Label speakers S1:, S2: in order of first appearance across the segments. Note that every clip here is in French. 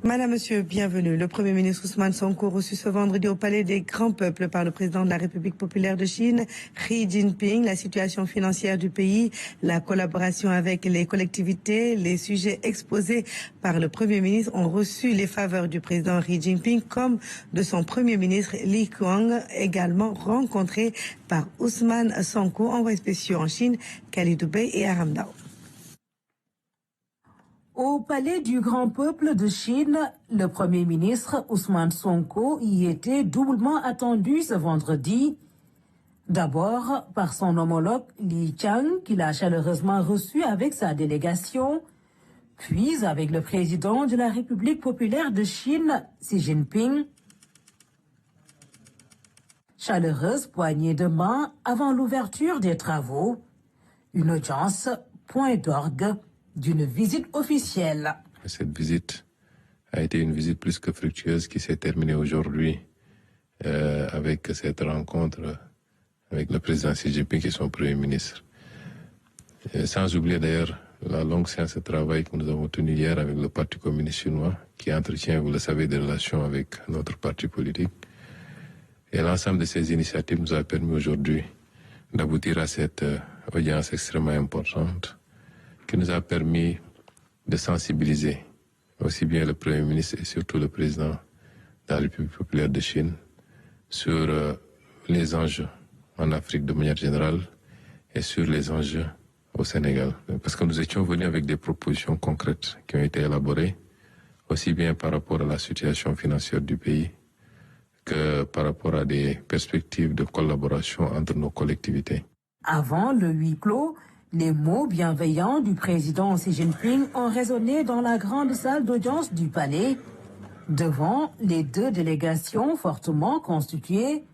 S1: Madame, Monsieur, bienvenue. Le Premier ministre Ousmane Sonko reçu ce vendredi au Palais des Grands Peuples par le président de la République populaire de Chine, Xi Jinping. La situation financière du pays, la collaboration avec les collectivités, les sujets exposés par le Premier ministre ont reçu les faveurs du président Xi Jinping comme de son Premier ministre Li Qiang, également rencontré par Ousmane Sonko, envoyé spéciaux en Chine, Khalidou Bey et Aram Dao.
S2: Au Palais du Grand Peuple de Chine, le Premier ministre Ousmane Sonko y était doublement attendu ce vendredi. D'abord par son homologue Li Qiang, qu'il a chaleureusement reçu avec sa délégation, puis avec le président de la République populaire de Chine, Xi Jinping. Chaleureuse poignée de main avant l'ouverture des travaux. Une audience, point d'orgue d'une visite officielle.
S3: Cette visite a été une visite plus que fructueuse qui s'est terminée aujourd'hui avec cette rencontre avec le président Xi Jinping et son Premier ministre. Et sans oublier d'ailleurs la longue séance de travail que nous avons tenue hier avec le Parti communiste chinois qui entretient, vous le savez, des relations avec notre parti politique. Et l'ensemble de ces initiatives nous a permis aujourd'hui d'aboutir à cette audience extrêmement importante qui nous a permis de sensibiliser aussi bien le Premier ministre et surtout le président de la République populaire de Chine sur les enjeux en Afrique de manière générale et sur les enjeux au Sénégal. Parce que nous étions venus avec des propositions concrètes qui ont été élaborées, aussi bien par rapport à la situation financière du pays que par rapport à des perspectives de collaboration entre nos collectivités.
S2: Avant le huis clos, les mots bienveillants du président Xi Jinping ont résonné dans la grande salle d'audience du palais, devant les deux délégations fortement constituées.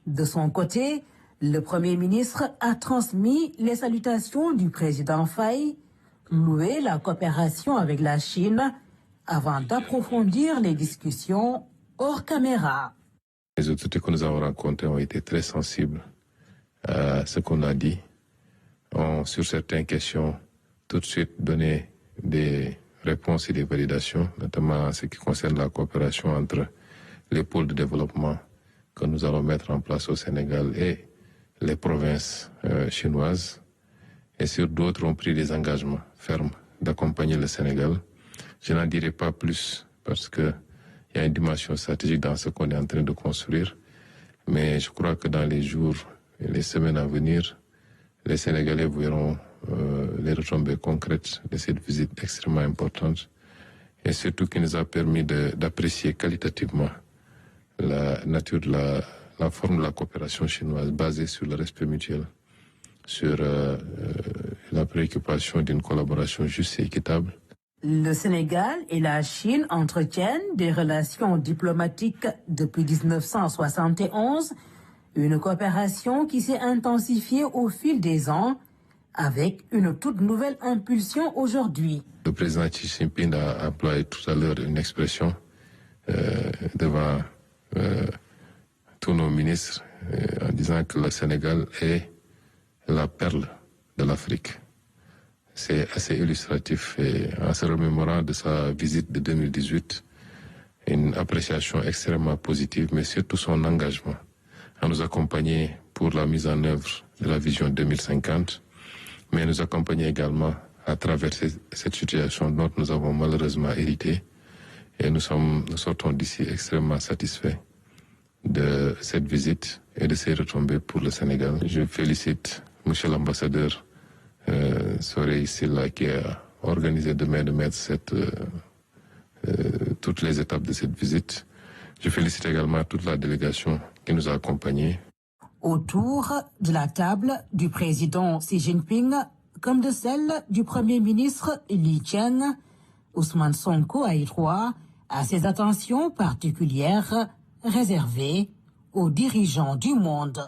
S2: De son côté, le Premier ministre a transmis les salutations du président Faye, loué la coopération avec la Chine, avant d'approfondir les discussions hors caméra.
S3: Les autorités que nous avons rencontrées ont été très sensibles à ce qu'on a dit, ont sur certaines questions tout de suite donné des réponses et des validations, notamment en ce qui concerne la coopération entre les pôles de développement que nous allons mettre en place au Sénégal et les provinces chinoises. Et sur d'autres ont pris des engagements fermes d'accompagner le Sénégal. Je n'en dirai pas plus parce qu'il y a une dimension stratégique dans ce qu'on est en train de construire. Mais je crois que dans les jours et les semaines à venir, les Sénégalais verront les retombées concrètes de cette visite extrêmement importante et surtout qui nous a permis d'apprécier qualitativement la nature de la forme de la coopération chinoise basée sur le respect mutuel, sur la préoccupation d'une collaboration juste et équitable.
S2: Le Sénégal et la Chine entretiennent des relations diplomatiques depuis 1971, une coopération qui s'est intensifiée au fil des ans, avec une toute nouvelle impulsion aujourd'hui.
S3: Le président Xi Jinping a employé tout à l'heure une expression devant tous nos ministres en disant que le Sénégal est la perle de l'Afrique. C'est assez illustratif et en se remémorant de sa visite de 2018, une appréciation extrêmement positive, mais surtout son engagement à nous accompagner pour la mise en œuvre de la vision 2050, mais nous accompagner également à travers cette situation dont nous avons malheureusement hérité. Et nous sortons d'ici extrêmement satisfaits de cette visite et de ses retombées pour le Sénégal. Je félicite M. l'ambassadeur Sorey Silla qui a organisé de main de maître toutes les étapes de cette visite. Je félicite également toute la délégation qui nous a accompagnés.
S2: Autour de la table du président Xi Jinping, comme de celle du Premier ministre Li Qiang, Ousmane Sonko a eu droit à ses attentions particulières réservées aux dirigeants du monde.